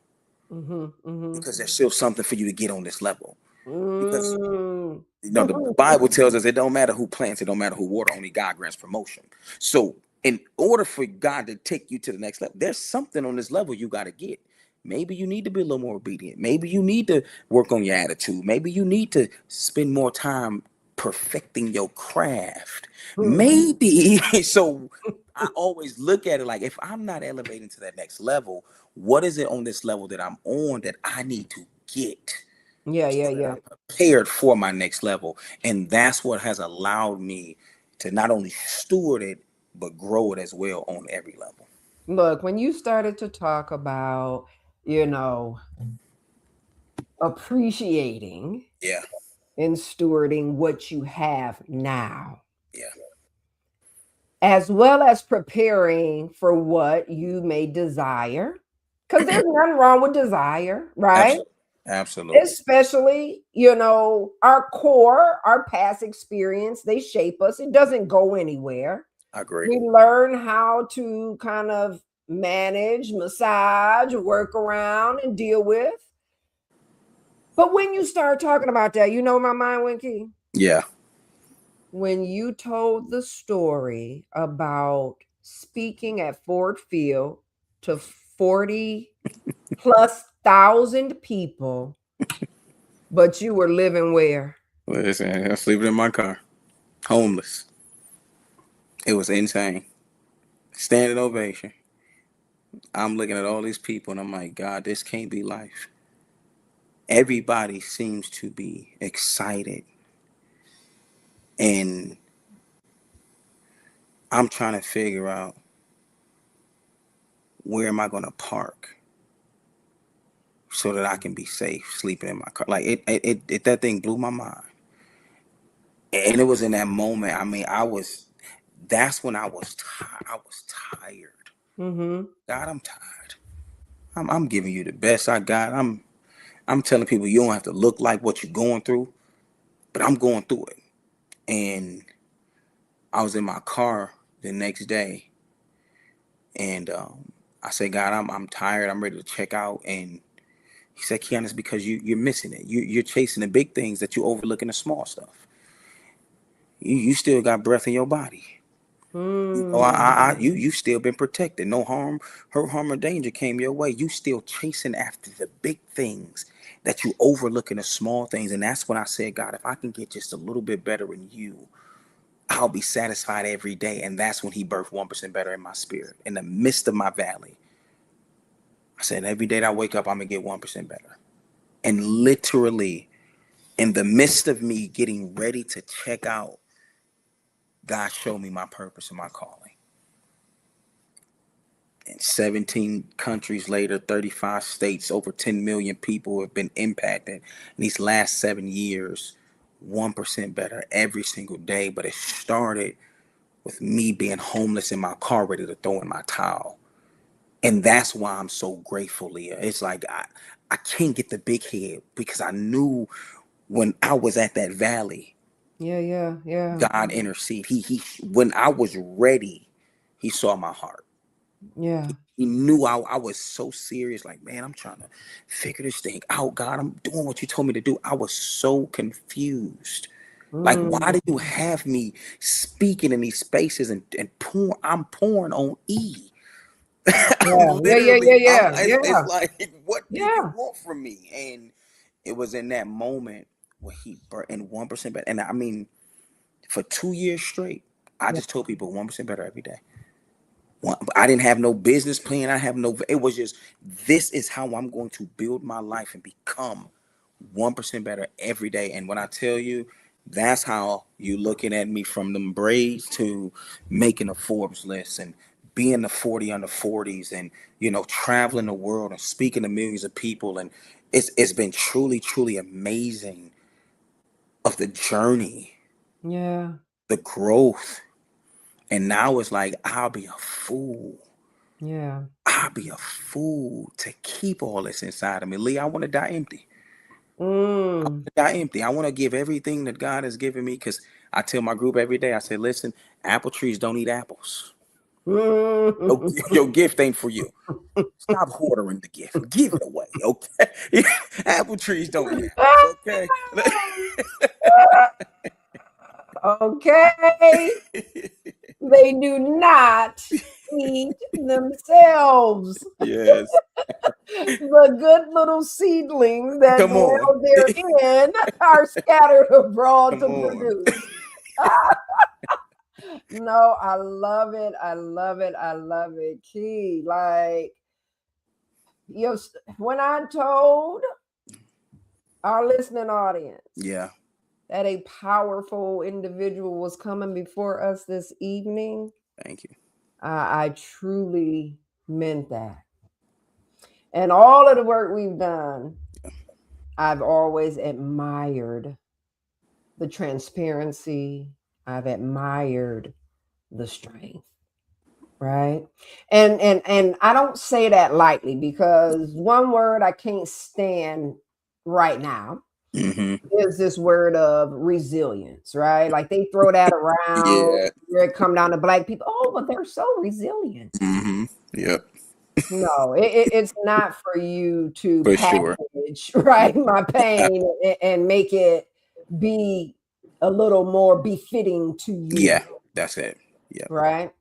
Mm-hmm, mm-hmm. because there's still something for you to get on this level. Because Mm. the Bible tells us it don't matter who plants, it don't matter who water, only God grants promotion. So in order for God to take you to the next level, there's something on this level you got to get. Maybe you need to be a little more obedient. Maybe you need to work on your attitude. Maybe you need to spend more time perfecting your craft. Maybe. So I always look at it like, if I'm not elevating to that next level, what is it on this level that I'm on that I need to get Yeah, yeah, so that yeah. I'm prepared for my next level? And that's what has allowed me to not only steward it but grow it as well on every level. Look, when you started to talk about, you know, appreciating Yeah, and stewarding what you have now, yeah, as well as preparing for what you may desire, because there's nothing wrong with desire, right? absolutely, absolutely. Especially, our core, our past experience, they shape us. It doesn't go anywhere. I agree. We learn how to kind of manage, massage, work around, and deal with. But when you start talking about that, my mind went, Key. Yeah, When you told the story about speaking at Ford Field to 40 plus thousand people, but you were living where? listen, I was sleeping in my car, homeless. It was insane. Standing ovation. I'm looking at all these people and I'm like, God, this can't be life. Everybody seems to be excited, and I'm trying to figure out where am I going to park so that I can be safe sleeping in my car. Like that thing blew my mind. And it was in that moment. I mean, that's when I was tired. Mm-hmm. God, I'm tired. I'm giving you the best I got. I'm telling people you don't have to look like what you're going through, but I'm going through it. And I was in my car the next day, and I said, God, I'm tired. I'm ready to check out. And he said, Keyon, it's because you're missing it. You're chasing the big things that you overlooking the small stuff. You still got breath in your body. You still been protected. No harm, hurt, harm, or danger came your way. You still chasing after the big things that you overlooking the small things. And that's when I said, God, if I can get just a little bit better in you, I'll be satisfied every day. And that's when he birthed 1% better in my spirit. In the midst of my valley, I said, every day that I wake up, I'm gonna get 1% better. And literally, in the midst of me getting ready to check out, God showed me my purpose and my calling. And 17 countries later, 35 states, over 10 million people have been impacted in these last 7 years. 1% better every single day. But it started with me being homeless in my car, ready to throw in my towel. And that's why I'm so grateful, Leah. It's like I can't get the big head because I knew when I was at that valley, Yeah, yeah, yeah, God intercede. He when I was ready, he saw my heart. yeah. He knew I was so serious. Like, man, I'm trying to figure this thing out. God, I'm doing what you told me to do. I was so confused. Like, why Mm, did you have me speaking in these spaces and I'm pouring on E? I'm yeah, yeah, yeah, literally, yeah, I'm. yeah, It's yeah, like, what do you yeah, want from me? And it was in that moment where he burnt in 1% better. And I mean, for 2 years straight, I yeah. just told people 1% better every day. I didn't have no business plan. I have no. It was just this is how I'm going to build my life and become 1% better every day. And when I tell you, that's how you looking at me from them braids to making a Forbes list and being the 40 under 40s and traveling the world and speaking to millions of people. And it's been truly, truly amazing of the journey, Yeah, the growth. And now it's like I'll be a fool. yeah. I'll be a fool to keep all this inside of me. Lee, I want to die empty. Mm. Die empty. I want to give everything that God has given me because I tell my group every day, I say, listen, apple trees don't eat apples. Your, Mm. your gift ain't for you. Stop hoarding the gift. Give it away, okay? Apple trees don't eat apples, okay? Okay. They do not eat themselves. Yes. The good little seedlings that Come on. now they're in are scattered abroad Come to on. produce. No, I love it. I love it. I love it. Key. Like, when I told our listening audience Yeah. that a powerful individual was coming before us this evening. Thank you. I truly meant that. And all of the work we've done, I've always admired the transparency. I've admired the strength, right? And I don't say that lightly, because one word I can't stand right now Hmm. is this word of resilience, right? Like they throw that around. Yeah. Here it come down to black people. Oh, but they're so resilient. Hmm. Yep. No, it's not for you to For sure. package, right, my pain and make it be a little more befitting to you, Yeah. That's it. Yep. right?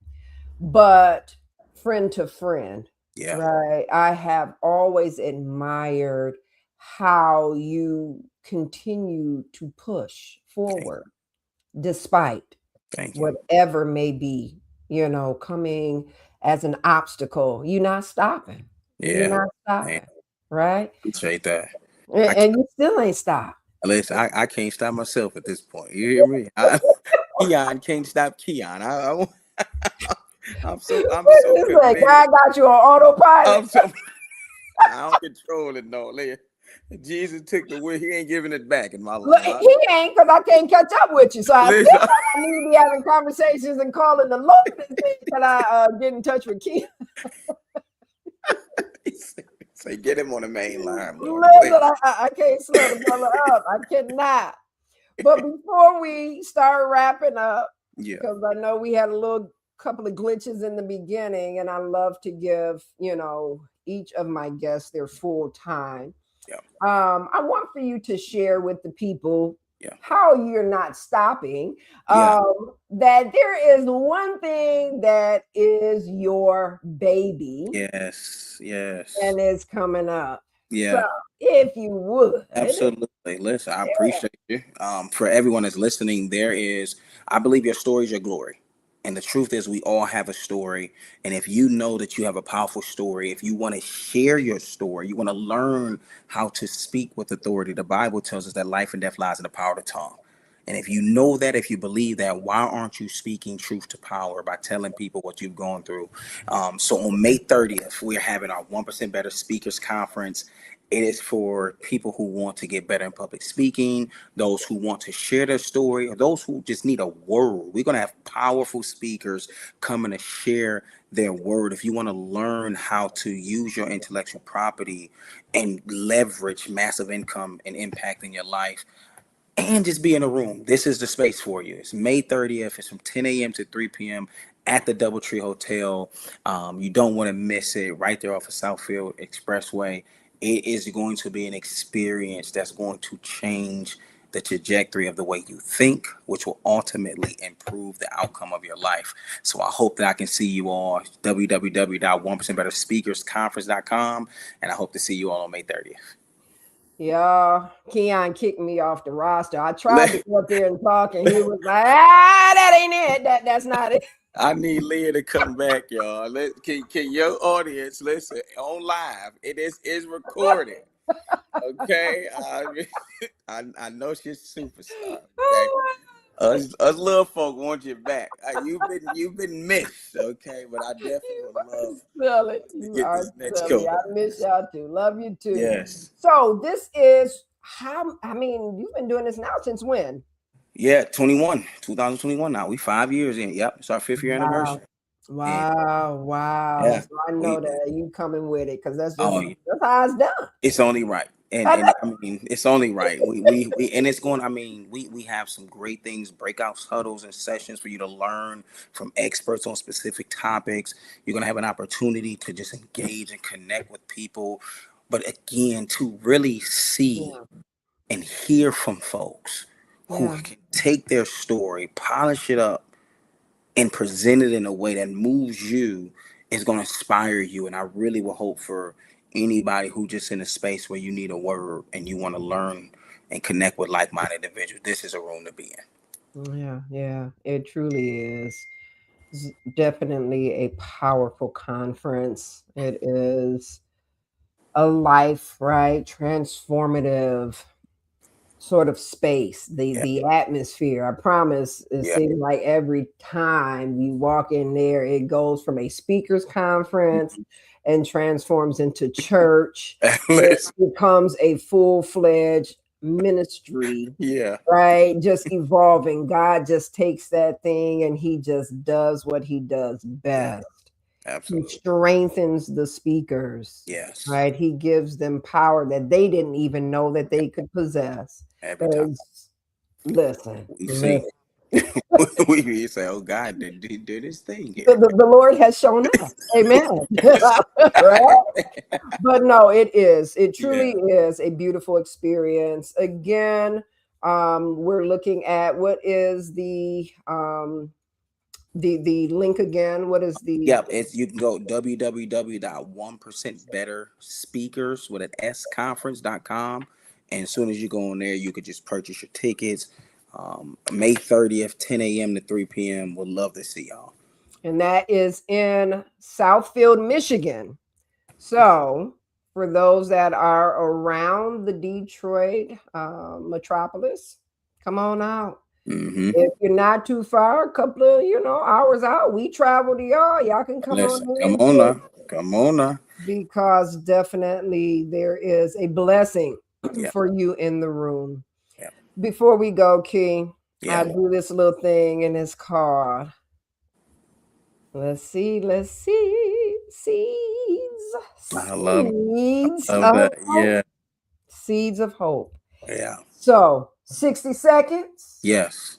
But friend to friend, Yeah. right? I have always admired how you continue to push Thank, forward despite thank you. whatever may be, coming as an obstacle. You're not stopping. You're Yeah. not Man, stopping, right? appreciate that. I And you still ain't stopped. listen. I can't stop myself at this point. You hear me? Keyon can't stop Keyon. I'm so It's like committed. God got you on autopilot. I'm so I don't control it no. Listen, Jesus took the wheel. He ain't giving it back in my Look, life. he ain't, because I can't catch up with you. So I feel Listen. like I need to be having conversations and calling the Lord to see that I get in touch with Keith. Say get him on the main line, Lord. Listen, Please. I can't slow the brother up. I cannot. But before we start wrapping up, Yeah. because I know we had a little couple of glitches in the beginning, and I love to give, each of my guests their full time. Yeah. I want for you to share with the people Yeah. how you're not stopping. Yeah. That there is one thing that is your baby Yes. Yes. and is coming up. So, Yeah. if you would, Absolutely. Listen, I yeah, appreciate you. For everyone that's listening, I believe your story is your glory. And the truth is, we all have a story. And if you know that you have a powerful story, if you want to share your story, you want to learn how to speak with authority, the Bible tells us that life and death lies in the power of the tongue. And if you know that, if you believe that, why aren't you speaking truth to power by telling people what you've gone through? So on May 30th, we're having our 1% Better Speakers Conference. It is for people who want to get better in public speaking, those who want to share their story, or those who just need a word. We're going to have powerful speakers coming to share their word. If you want to learn how to use your intellectual property and leverage massive income and impact in your life, and just be in a room, this is the space for you. It's May 30th. It's from 10 a.m. to 3 p.m. at the Doubletree Hotel. You don't want to miss it. Right there off of Southfield Expressway. It is going to be an experience that's going to change the trajectory of the way you think, which will ultimately improve the outcome of your life. So I hope that I can see you all. www.1%betterspeakersconference.com, and I hope to see you all on May 30th. yeah, Keon kicked me off the roster. I tried to Let, go up there and talk, and he was like, that ain't it. That's not it. I need Leah to come back, y'all. Can your audience listen on live? It is recorded. Okay. I know she's a superstar. Okay. Us little folk want you back. You've been missed. Okay, but I definitely You would love are silly. to You get are this next silly. I go. miss y'all too. Love you too. Yes. So this is how, I mean, you've been doing this now since when? Yeah, 2021 now. We 5 years in. Yep. It's our fifth year Wow. anniversary. And Wow. Wow. yeah, So I know we that you coming with it, because oh that's how it's done. it's only right. And I and know. I mean it's only right. We and it's going, I mean, we have some great things, breakout huddles and sessions for you to learn from experts on specific topics. You're gonna have an opportunity to just engage and connect with people. But again, to really see Yeah. and hear from folks who Yeah. can take their story, polish it up, and present it in a way that moves you, is going to inspire you. And I really will hope for anybody who just in a space where you need a word and you want to learn and connect with like-minded individuals, this is a room to be in. Yeah. Yeah. It truly is. It's definitely a powerful conference. It is a life, right? Transformative sort of space, Yeah. the atmosphere. I promise it Yeah. seems like every time you walk in there, it goes from a speakers conference and transforms into church. It Listen, becomes a full-fledged ministry, yeah. right? Just evolving. God just takes that thing and he just does what he does Yeah. best. He Absolutely. strengthens the speakers, Yes. right? He gives them power that they didn't even know that they could possess. Every time Because listen, we see, listen. we say, "Oh God, did this thing here." The Lord has shown up. Amen. Right? But no, it is. It truly Yeah. is a beautiful experience. Again, we're looking at what is the link again. What is the Yep, it's you can go www.1%betterspeakers with an S conference.com. And as soon as you go on there, you could just purchase your tickets. May 30th, 10 a.m. to 3 p.m. Would love to see y'all. and that is in Southfield, Michigan. So, for those that are around the Detroit metropolis, come on out. Mm-hmm. If you're not too far, a couple of hours out, we travel to y'all. Y'all can come on Listen, come in on too, now. Come on now. because definitely there is a blessing Yeah. for you in the room. Yeah. Before we go, Key, I Yeah. do this little thing and it's called. Let's see. Let's see. Seeds. I love it. Seeds Love of that. hope. Yeah. Seeds of hope. Yeah. So, 60 seconds. Yes.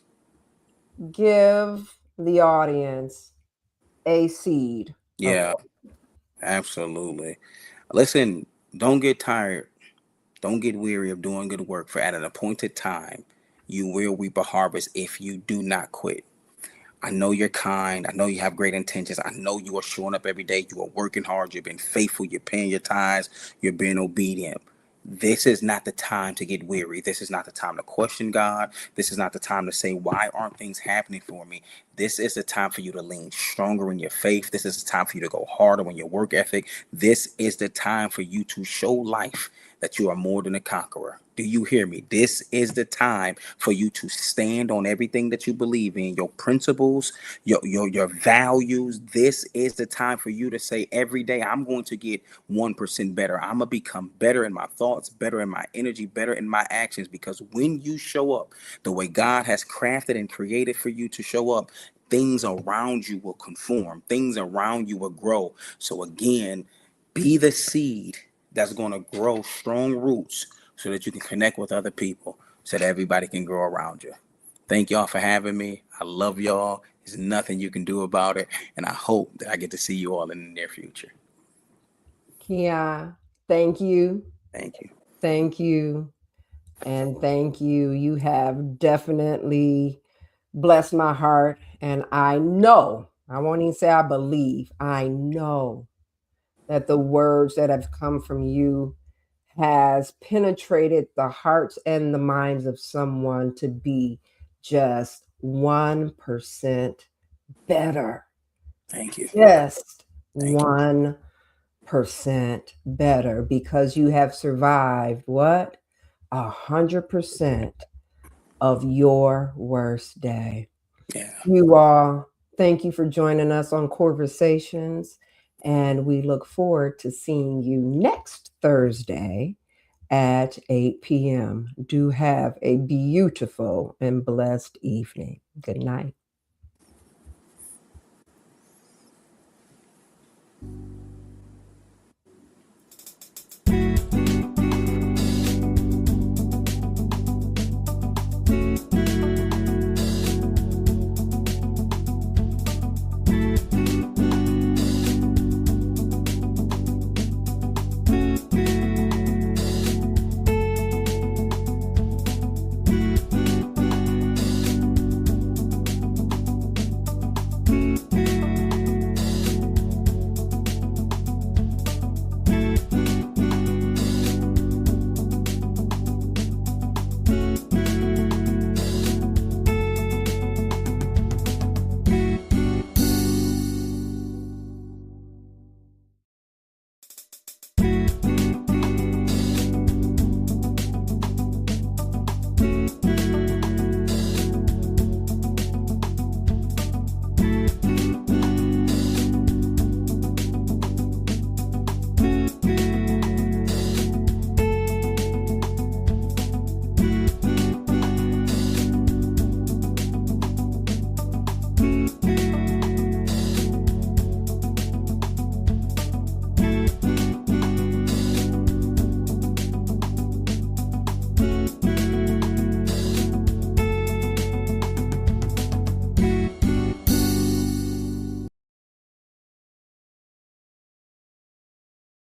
Give the audience a seed of Yeah. hope. Absolutely. Listen, don't get tired. Don't get weary of doing good work, for at an appointed time you will reap a harvest if you do not quit. I know you're kind. I know you have great intentions. I know you are showing up every day. You are working hard. You've been faithful. You're paying your tithes. You're being obedient. This is not the time to get weary. This is not the time to question God. This is not the time to say, why aren't things happening for me? This is the time for you to lean stronger in your faith. This is the time for you to go harder on your work ethic. This is the time for you to show life that you are more than a conqueror. Do you hear me? This is the time for you to stand on everything that you believe in, your principles, your values. This is the time for you to say every day, I'm going to get 1% better. I'm gonna become better in my thoughts, better in my energy, better in my actions. Because when you show up the way God has crafted and created for you to show up, things around you will conform, things around you will grow. So again, be the seed that's going to grow strong roots so that you can connect with other people, so that everybody can grow around you. Thank y'all for having me. I love y'all. There's nothing you can do about it. And I hope that I get to see you all in the near future. Keyon, thank you. Thank you. Thank you. And thank you. You have definitely blessed my heart. And I know, I won't even say I believe, I know that the words that have come from you has penetrated the hearts and the minds of someone to be just 1% better. Thank you. Just Thank you. 1% better, because you have survived what? 100% of your worst day. Yeah. You all, thank you for joining us on Conversations, and we look forward to seeing you next Thursday at 8 p.m. Do have a beautiful and blessed evening. Good night.